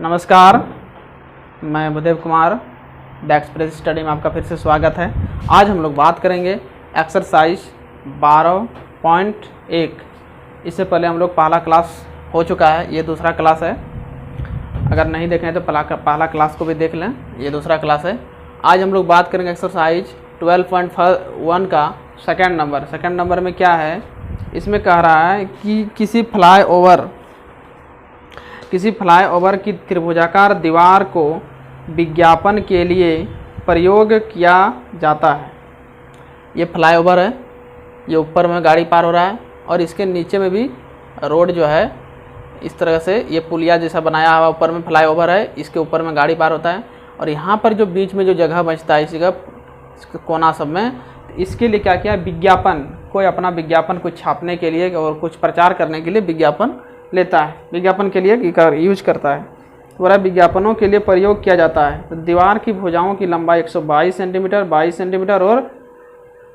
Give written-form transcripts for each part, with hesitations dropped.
नमस्कार, मैं बुदेव कुमार बैक्सप्रेस स्टडी में आपका फिर से स्वागत है। आज हम लोग बात करेंगे एक्सरसाइज 12.1। इससे पहले हम लोग पहला क्लास हो चुका है, ये दूसरा क्लास है। अगर नहीं देखें तो पहला क्लास को भी देख लें, ये दूसरा क्लास है। आज हम लोग बात करेंगे एक्सरसाइज 12.1 का सेकंड नंबर। सेकंड नंबर में क्या है, इसमें कह रहा है कि किसी फ्लाईओवर की त्रिभुजाकार दीवार को विज्ञापन के लिए प्रयोग किया जाता है। ये फ्लाईओवर है, ये ऊपर में गाड़ी पार हो रहा है और इसके नीचे में भी रोड जो है इस तरह से ये पुलिया जैसा बनाया हुआ ऊपर में फ्लाईओवर है, इसके ऊपर में गाड़ी पार होता है। और यहाँ पर जो बीच में जो जगह बचता है इसी का कोना सब में, इसके लिए क्या किया, विज्ञापन, कोई अपना विज्ञापन कुछ छापने के लिए और कुछ प्रचार करने के लिए विज्ञापन लेता है, विज्ञापन के लिए यूज करता है। पूरा विज्ञापनों के लिए प्रयोग किया जाता है। तो दीवार की भुजाओं की लंबाई 122 सेंटीमीटर, 22 सेंटीमीटर और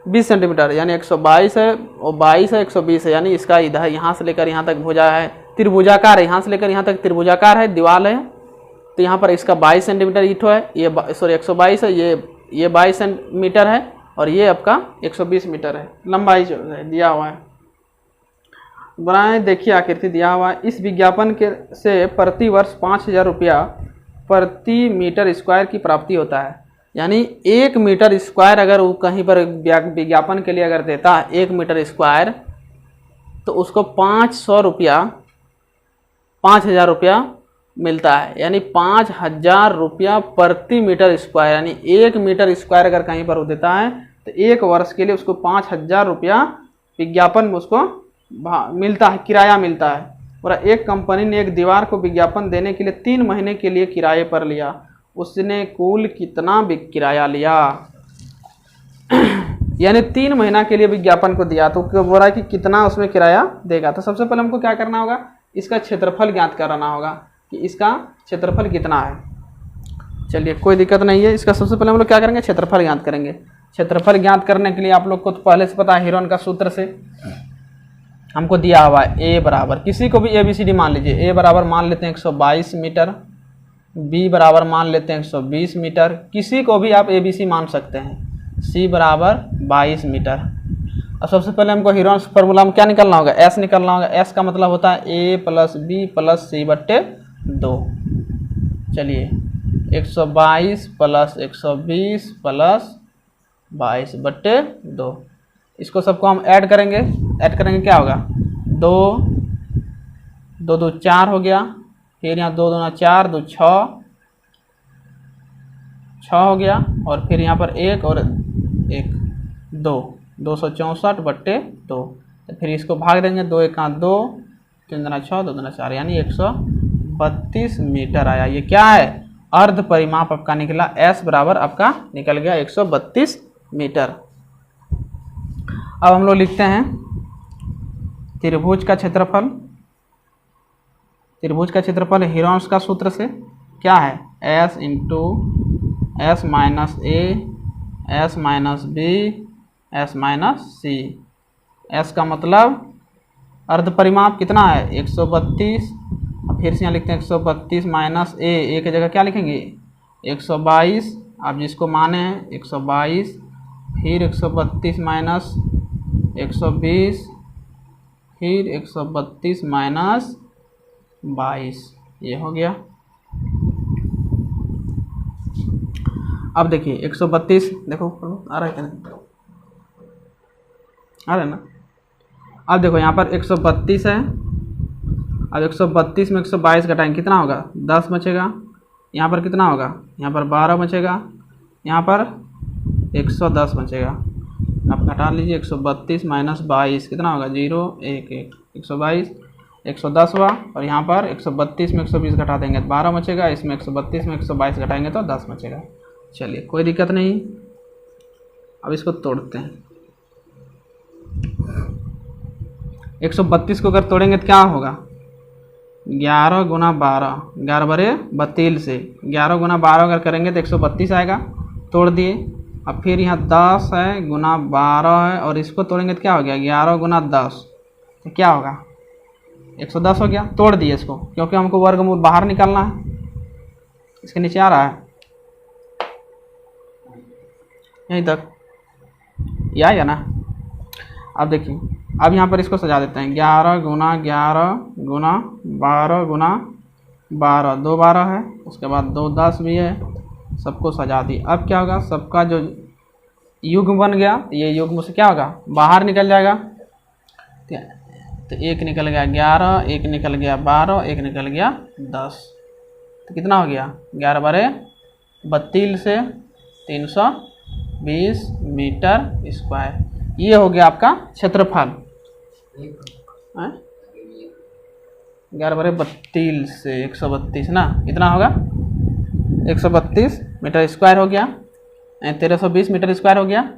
20 सेंटीमीटर, यानी 122 है और 22 है, 120 है। यानी इसका इधर यहाँ से लेकर यहाँ तक भुजा है, त्रिभुजाकार है, यहाँ से लेकर यहाँ तक त्रिभुजाकार है, दीवार है। तो यहाँ पर इसका 22 सेंटीमीटर ईंट है, ये 122 है, ये 22 सेंटीमीटर है और ये आपका 120 मीटर है लंबाई जो है दिया हुआ है। बनाए देखिए आकृति दिया हुआ है। इस विज्ञापन के से प्रति वर्ष 5,000 रुपया प्रति मीटर स्क्वायर की प्राप्ति होता है। यानी 1 मीटर स्क्वायर अगर वो कहीं पर विज्ञापन के लिए अगर देता है 1 मीटर स्क्वायर, तो उसको 500 रुपया 5,000 रुपया मिलता है। यानी 5,000 रुपया प्रति मीटर स्क्वायर, यानी 1 मीटर स्क्वायर अगर कहीं पर वो देता है तो 1 वर्ष के लिए उसको 5,000 रुपया विज्ञापन में उसको मिलता है, किराया मिलता है। और एक कंपनी ने एक दीवार को विज्ञापन देने के लिए 3 महीने के लिए किराए पर लिया। उसने कुल कितना किराया लिया, यानी 3 महीना के लिए विज्ञापन को दिया, तो बोल रहा है कि कितना उसमें किराया देगा। तो सबसे पहले हमको क्या करना होगा, इसका क्षेत्रफल ज्ञात कराना होगा कि इसका क्षेत्रफल कितना है। चलिए कोई दिक्कत नहीं है, इसका सबसे पहले हम लोग क्या करेंगे, क्षेत्रफल ज्ञात करेंगे। क्षेत्रफल ज्ञात करने के लिए आप लोग को तो पहले से पता है, हीरोन का सूत्र से हमको दिया हुआ है ए बराबर, किसी को भी ABCD मान लीजिए। ए बराबर मान लेते हैं 122 मीटर, बी बराबर मान लेते हैं 120 मीटर, किसी को भी आप ABC मान सकते हैं। सी बराबर 22 मीटर। और सबसे पहले हमको हीरोन फार्मूला में क्या निकलना होगा, S निकलना होगा। S का मतलब होता है A + B + C बट्टे 2। चलिए 122 + 120 + 22 बट्टे 2, इसको सबको हम ऐड करेंगे। ऐड करेंगे क्या होगा, 2 2 2 4 हो गया, फिर यहाँ 2 2 4 2 6 हो गया, और फिर यहाँ पर 1 और 1 2, 264 बट्टे 2। तो फिर इसको भाग देंगे, 2 1 2, 3 2 6, 2 2 4, यानी 132 मीटर आया। ये क्या है, अर्ध परिमाप आपका निकला। S बराबर आपका निकल गया 132 मीटर। अब हम लोग लिखते हैं त्रिभुज का क्षेत्रफल। त्रिभुज का क्षेत्रफल हीरोन्स का सूत्र से क्या है, S × S - A S - B S - C। S का मतलब अर्ध परिमाप कितना है, 132। फिर से यहाँ लिखते हैं 132 - A की जगह क्या लिखेंगे, 122। आप जिसको माने हैं 122, फिर 132 - 120, फिर 132 - 22, ये हो गया। अब देखिए 132, देखो आ रहा है क्या, आ रहा है ना। अब देखो यहाँ पर 132 है। अब 132 में 122 घटाएंगे कितना होगा, 10 बचेगा। यहाँ पर कितना होगा, यहाँ पर 12 बचेगा, यहाँ पर 110 बचेगा। आप घटा लीजिए, 132 - 22 कितना होगा, 0 1 1, 122 110 हुआ। और यहाँ पर 132 में 120 घटा देंगे तो 12 बचेगा, इसमें 132 में 122 घटाएंगे तो 10 बचेगा। चलिए कोई दिक्कत नहीं। अब इसको तोड़ते हैं। 132 को अगर तोड़ेंगे तो क्या होगा, 11 × 12, 11 बरे 32 से 11 × 12 अगर करेंगे तो 132 आएगा। तोड़ दिए। अब फिर यहाँ 10 है गुना 12 है, और इसको तोड़ेंगे तो क्या हो गया, 11 × 10, तो क्या होगा, 110 हो गया। तोड़ दिए इसको, क्योंकि हमको वर्गमूल बाहर निकालना है। इसके नीचे आ रहा है यहीं तक, ये आएगा ना। अब देखिए, अब यहाँ पर इसको सजा देते हैं 11 गुना 11 गुना 12 गुना 12, 2 12 है, उसके बाद 2 10 भी है, सबको सजा दी। अब क्या होगा, सबका जो युग्म बन गया, ये युग्म से क्या होगा, बाहर निकल जाएगा। तो एक निकल गया 11, एक निकल गया 12, एक निकल गया 10, तो कितना हो गया 11 बारे 32 से 320 मीटर स्क्वायर। ये हो गया आपका क्षेत्रफल। 11 बारे 32 से 132 ना, कितना होगा 132 मीटर स्क्वायर हो गया, 1320 मीटर स्क्वायर हो गया।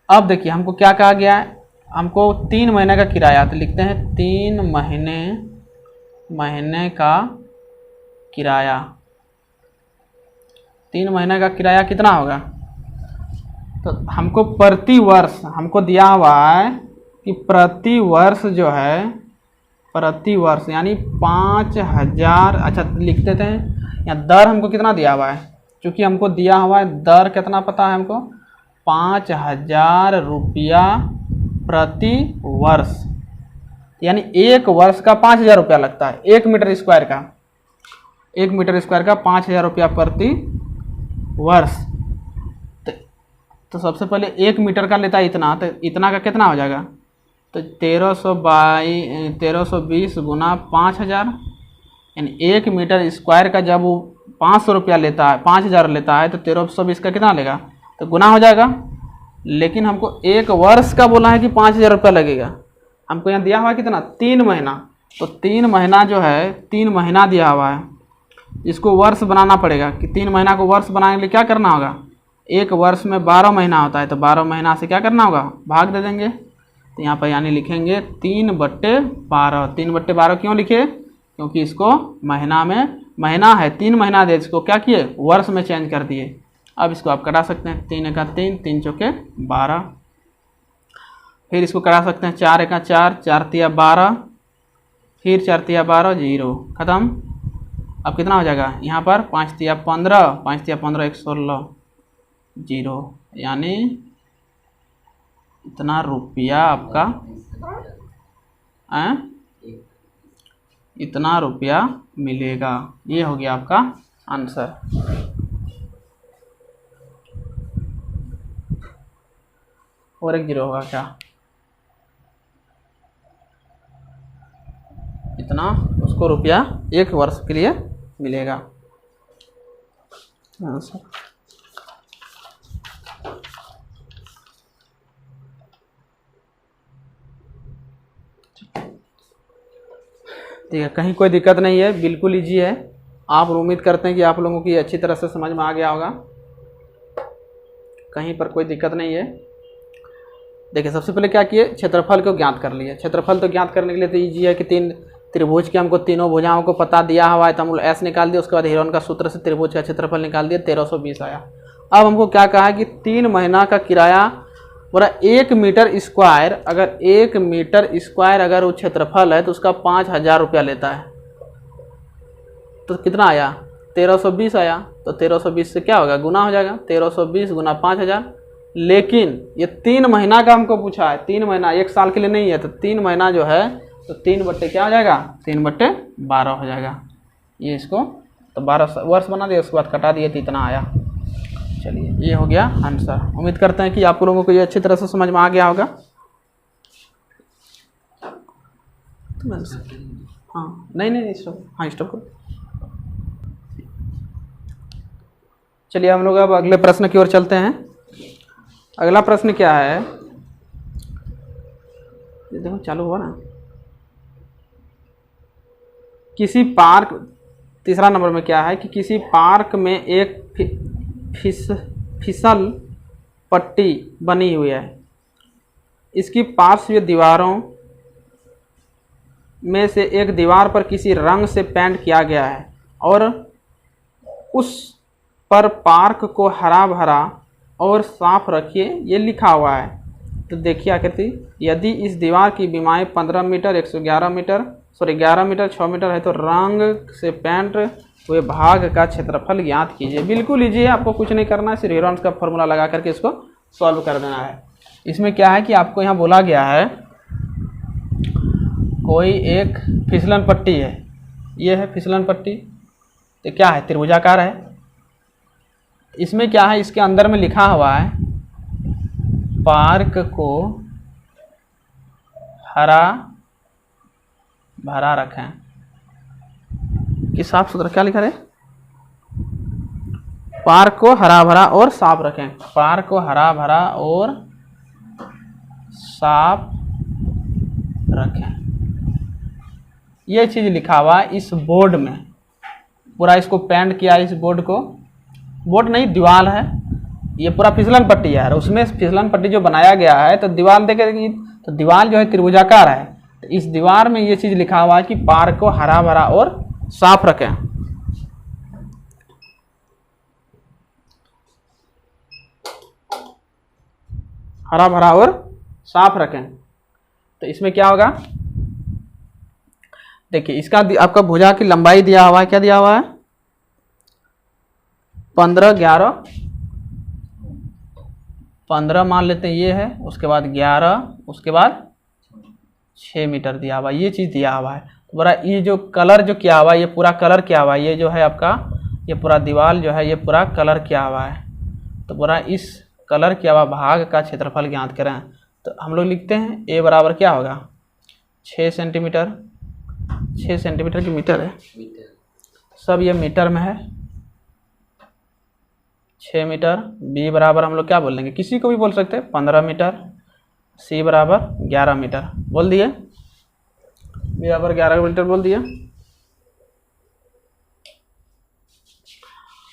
अब देखिए हमको क्या कहा गया है, हमको 3 महीने का किराया, तो लिखते हैं 3 महीने का किराया। 3 महीने का किराया कितना होगा, तो हमको प्रति वर्ष हमको दिया हुआ है कि प्रति वर्ष जो है, प्रति वर्ष यानी 5000। अच्छा लिख देते हैं, यहाँ दर हमको कितना दिया हुआ है, क्योंकि हमको दिया हुआ है दर कितना पता है हमको, 5000 रुपया प्रति वर्ष, यानी 1 वर्ष का 5000 रुपया लगता है। 1 मीटर स्क्वायर का 5000 रुपया प्रति वर्ष। तो सबसे पहले 1 मीटर का लेता है इतना, तो इतना का कितना हो जाएगा, तो 1320 गुना 5000, यानी 1 मीटर स्क्वायर का जब वो 500 रुपया लेता है, 5000 लेता है, तो 1320 का कितना लेगा, तो गुना हो जाएगा। लेकिन हमको 1 वर्ष का बोला है कि 5000 रुपया लगेगा। हमको यहाँ दिया हुआ है कितना, 3 महीना, तो 3 महीना जो है, 3 महीना दिया हुआ है, इसको वर्ष बनाना पड़ेगा कि 3 महीना को वर्ष बनाने के लिए क्या करना होगा, 1 वर्ष में 12 महीना होता है, तो 12 महीना से क्या करना होगा, भाग दे देंगे। तो यहाँ पर यानी लिखेंगे 3/12। 3/12 क्यों लिखे, क्योंकि इसको महीना में, महीना है 3 महीना दे, इसको क्या किए वर्ष में चेंज कर दिए। अब इसको आप कटा सकते हैं, 3 का 3, 3 चौके 12, फिर इसको कटा सकते हैं 4 का 4, 4 तिया 12, फिर 4 तिया 12, 0 खत्म। अब कितना हो जाएगा यहाँ पर, 5 तिया 15, 5 तिया 15 116, 0, यानी इतना रुपया आपका, इतना रुपया मिलेगा। ये हो गया आपका आंसर। और एक 0 होगा क्या, इतना उसको रुपया 1 वर्ष के लिए मिलेगा। आंसर ठीक है, कहीं कोई दिक्कत नहीं है, बिल्कुल इजी है। आप उम्मीद करते हैं कि आप लोगों की अच्छी तरह से समझ में आ गया होगा, कहीं पर कोई दिक्कत नहीं है। देखिए सबसे पहले क्या किए, क्षेत्रफल को ज्ञात कर लिए। क्षेत्रफल तो ज्ञात करने के लिए तो ईजी है कि 3 त्रिभुज के हमको तीनों भुजाओं को पता दिया हुआ है, तो हम एस निकाल दिए, उसके बाद हेरोन का सूत्र से त्रिभुज का क्षेत्रफल निकाल दिया, 1320 आया। अब हमको क्या कहा है कि 3 महीना का किराया पूरा 1 मीटर स्क्वायर, अगर 1 मीटर स्क्वायर अगर वो क्षेत्रफल है तो उसका 5000 रुपया लेता है। तो कितना आया, 1320 आया। तो 1320 से क्या होगा, गुना हो जाएगा, 1320 गुना 5000। लेकिन ये 3 महीना का हमको पूछा है, 3 महीना, 1 साल के लिए नहीं है, तो 3 महीना जो है तो 3 बट्टे क्या हो जाएगा, 3/12 हो जाएगा। ये इसको तो 12 वर्ष बना दिया, उसके बाद कटा दिए तो इतना आया। चलिए ये हो गया आंसर। उम्मीद करते हैं कि आप लोगों को ये अच्छी तरह से समझ में आ गया होगा। हाँ नहीं स्टॉप, हाँ स्टॉप करो। चलिए हम लोग अब अगले प्रश्न की ओर चलते हैं। अगला प्रश्न क्या है, ये देखो चालू हुआ ना, किसी पार्क, तीसरा नंबर में क्या है कि किसी पार्क में एक फिसल पट्टी बनी हुई है, इसकी पार्श्व दीवारों में से एक दीवार पर किसी रंग से पेंट किया गया है और उस पर पार्क को हरा भरा और साफ रखिए, ये लिखा हुआ है। तो देखिए आकृति, यदि इस दीवार की बीमाई 15 मीटर 11 मीटर 6 मीटर है तो रंग से पेंट हुए भाग का क्षेत्रफल ज्ञात कीजिए। बिल्कुल ईजी है, आपको कुछ नहीं करना है, सिर्फ हेरोन्स का फॉर्मूला लगा करके इसको सॉल्व कर देना है। इसमें क्या है कि आपको यहाँ बोला गया है कोई एक फिसलन पट्टी है, ये है फिसलन पट्टी, तो क्या है त्रिभुजाकार है। इसमें क्या है, इसके अंदर में लिखा हुआ है पार्क को हरा भरा रखें, कि साफ सुथरा, क्या लिखा है, पार्क को हरा भरा और साफ रखें, पार्क को हरा भरा और साफ रखें, ये चीज लिखा हुआ है इस बोर्ड में। पूरा इसको पेंट किया, इस बोर्ड को, बोर्ड नहीं दीवार है, ये पूरा फिसलन पट्टी है, उसमें फिसलन पट्टी जो बनाया गया है तो दीवार देखेगी तो दीवार जो है त्रिभुजाकार है, तो इस दीवार में ये चीज लिखा हुआ है कि पार्क को हरा भरा और साफ रखें। हरा भरा और साफ रखें, तो इसमें क्या होगा, देखिए इसका आपका भुजा की लंबाई दिया हुआ है, क्या दिया हुआ है 15 11 15 मान लेते हैं ये है, उसके बाद 11, उसके बाद 6 मीटर दिया हुआ है, ये चीज़ दिया हुआ है। तो बड़ा ये जो कलर जो किया हुआ है, ये पूरा कलर किया हुआ है, ये जो है आपका ये पूरा दीवार जो है ये पूरा कलर किया हुआ है। तो पूरा इस कलर किया हुआ भाग का क्षेत्रफल ज्ञात करें, तो हम लोग लिखते हैं ए बराबर क्या होगा 6 सेंटीमीटर, 6 सेंटीमीटर की मीटर है, सब ये मीटर में है, 6 मीटर। बी बराबर हम लोग क्या बोल देंगे, किसी को भी बोल सकते हैं 15 मीटर। सी बराबर 11 मीटर बोल दिए, बी बराबर 11 मीटर बोल दिए।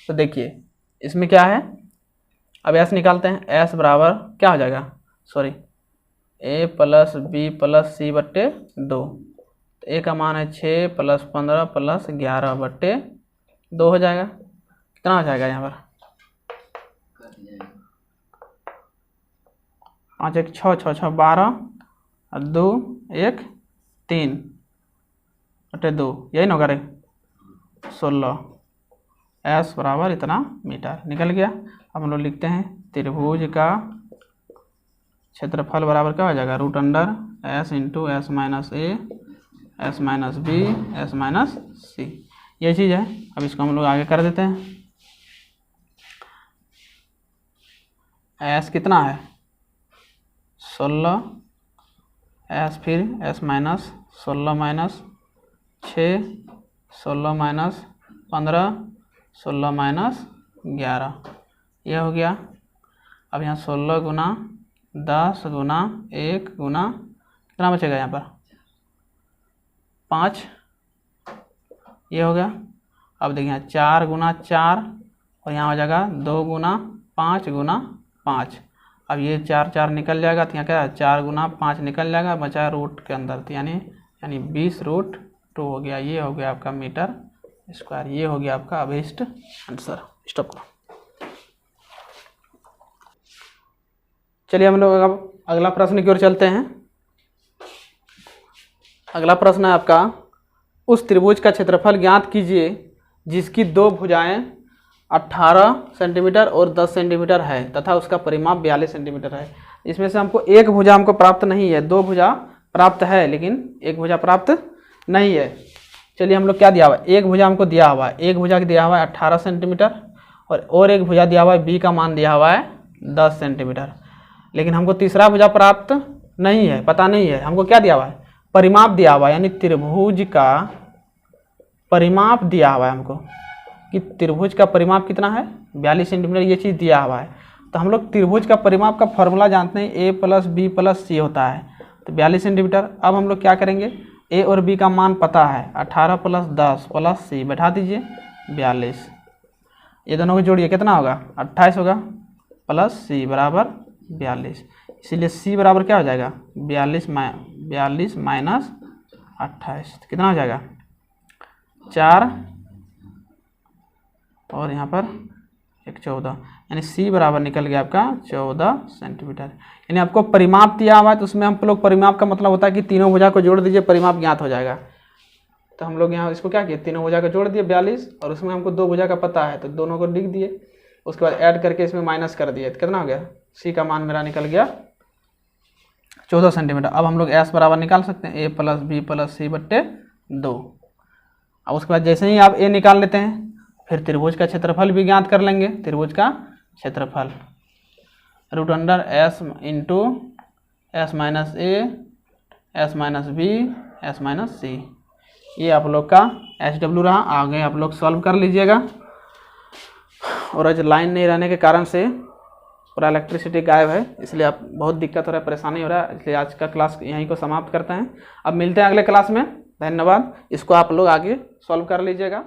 तो देखिए इसमें क्या है, अब एस निकालते हैं, एस बराबर क्या हो जाएगा, सॉरी ए प्लस बी प्लस सी बट्टे 2, तो ए का मान है 6 प्लस 15 प्लस 11 बट्टे 2 हो जाएगा। कितना हो जाएगा यहाँ पर 5 1 6 6 6 12 और 2 1 3 बटे 2, यही ना करे 16, एस बराबर इतना मीटर निकल गया। अब हम लोग लिखते हैं त्रिभुज का क्षेत्रफल बराबर क्या हो जाएगा root under S into S minus A S minus B S minus C, ये चीज़ है। अब इसको हम लोग आगे कर देते हैं, एस कितना है 16, एस फिर S minus 16 minus 6, 16 minus 15, 16 minus 11, यह हो गया। अब यहाँ 16 गुना 10 गुना 1 गुना कितना बचेगा यहाँ पर 5, ये हो गया। अब देखिए 4 गुना 4 और यहाँ हो जाएगा 2 गुना 5 गुना 5। अब ये 4 4 निकल जाएगा, तो यहाँ क्या है 4 गुना 5 निकल जाएगा, बचा रूट के अंदर, तो यानी 20√2 हो गया। ये हो गया आपका मीटर स्क्वायर, ये हो गया आपका अभिष्ट आंसर। स्टॉप करो। चलिए हम लोग अब अगला प्रश्न की ओर चलते हैं। अगला प्रश्न है आपका, उस त्रिभुज का क्षेत्रफल ज्ञात कीजिए जिसकी दो भुजाएं 18 सेंटीमीटर और 10 सेंटीमीटर है तथा उसका परिमाप 42 सेंटीमीटर है। इसमें से हमको एक भुजा हमको प्राप्त नहीं है, दो भुजा प्राप्त है लेकिन एक भुजा प्राप्त नहीं है। चलिए हम लोग क्या दिया हुआ है, एक भुजा हमको दिया हुआ है, एक भुजा दिया हुआ है 18 सेंटीमीटर और एक भुजा दिया हुआ है बी का मान दिया हुआ है 10 सेंटीमीटर, लेकिन हमको तीसरा भुजा प्राप्त नहीं है, पता नहीं है। हमको क्या दिया हुआ है, परिमाप दिया हुआ है, यानी त्रिभुज का परिमाप दिया हुआ है हमको कि त्रिभुज का परिमाप कितना है 42 सेंटीमीटर, ये चीज़ दिया हुआ है। तो हम लोग त्रिभुज का परिमाप का फॉर्मूला जानते हैं, ए प्लस बी प्लस सी होता है, तो 42 सेंटीमीटर। अब हम लोग क्या करेंगे, ए और बी का मान पता है, 18 प्लस 10 प्लस सी बैठा दीजिए 42, ये दोनों को जोड़िए कितना होगा 28 होगा, प्लस सी बराबर 42, इसीलिए सी बराबर क्या हो जाएगा 42 माइनस 28, कितना हो जाएगा 4 और यहाँ पर 14, यानी सी बराबर निकल गया आपका 14 सेंटीमीटर। यानी आपको परिमाप दिया हुआ है, तो उसमें हम लोग परिमाप का मतलब होता है कि तीनों भुजा को जोड़ दीजिए परिमाप ज्ञात हो जाएगा। तो हम लोग यहाँ इसको क्या किए, तीनों भुजा का जोड़ दिए 42, और उसमें हमको 2 भुजा का पता है तो दोनों को लिख दिए। उसके बाद ऐड करके इसमें माइनस कर दिए तो कितना हो गया, सी का मान मेरा निकल गया 14 सेंटीमीटर। अब हम लोग एस बराबर निकाल सकते हैं, ए प्लस बी प्लस सी बट्टे 2। अब उसके बाद जैसे ही आप ए निकाल लेते हैं फिर त्रिभुज का क्षेत्रफल भी ज्ञात कर लेंगे। त्रिभुज का क्षेत्रफल root under S into S minus A S minus B S minus C, ये आप लोग का एच डब्ल्यू रहा। आगे आप लोग सॉल्व कर लीजिएगा। और आज लाइन नहीं रहने के कारण से पूरा इलेक्ट्रिसिटी गायब है, इसलिए आप बहुत दिक्कत हो रहा है, परेशानी हो रहा है, इसलिए आज का क्लास यहीं को समाप्त करते हैं। अब मिलते हैं अगले क्लास में। धन्यवाद। इसको आप लोग आगे सॉल्व कर लीजिएगा।